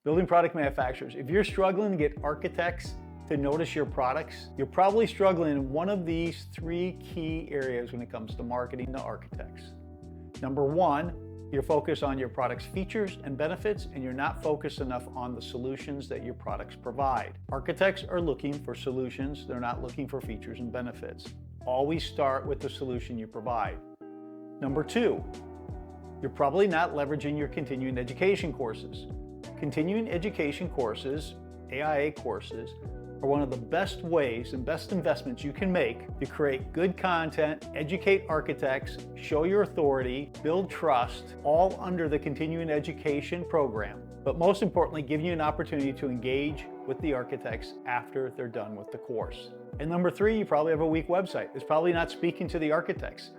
Building product manufacturers. If you're struggling to get architects to notice your products, you're probably struggling in one of these three key areas when it comes to marketing to architects. Number one, you're focused on your product's features and benefits, and you're not focused enough on the solutions that your products provide. Architects are looking for solutions, they're not looking for features and benefits. Always start with the solution you provide. Number two, you're probably not leveraging your continuing education courses. Continuing education courses, AIA courses, are one of the best ways and best investments you can make to create good content, educate architects, show your authority, build trust, all under the continuing education program. But most importantly, give you an opportunity to engage with the architects after they're done with the course. And number three, you probably have a weak website. It's probably not speaking to the architects.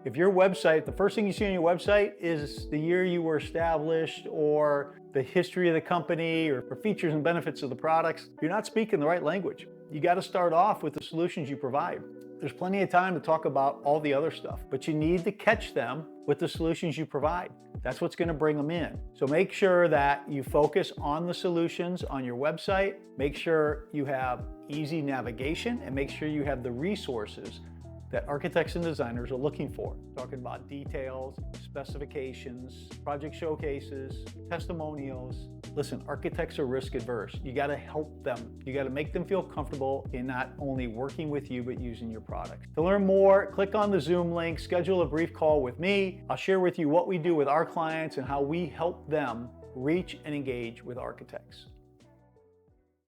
If your website, the first thing you see on your website is the year you were established or the history of the company or features and benefits of the products, you're not speaking the right language. You got to start off with the solutions you provide. There's plenty of time to talk about all the other stuff, but you need to catch them with the solutions you provide. That's what's going to bring them in. So make sure that you focus on the solutions on your website. Make sure you have easy navigation and make sure you have the resources that architects and designers are looking for. Talking about details, specifications, project showcases, testimonials. Listen, architects are risk adverse. You gotta help them. You gotta make them feel comfortable in not only working with you, but using your product. To learn more, click on the Zoom link, schedule a brief call with me. I'll share with you what we do with our clients and how we help them reach and engage with architects.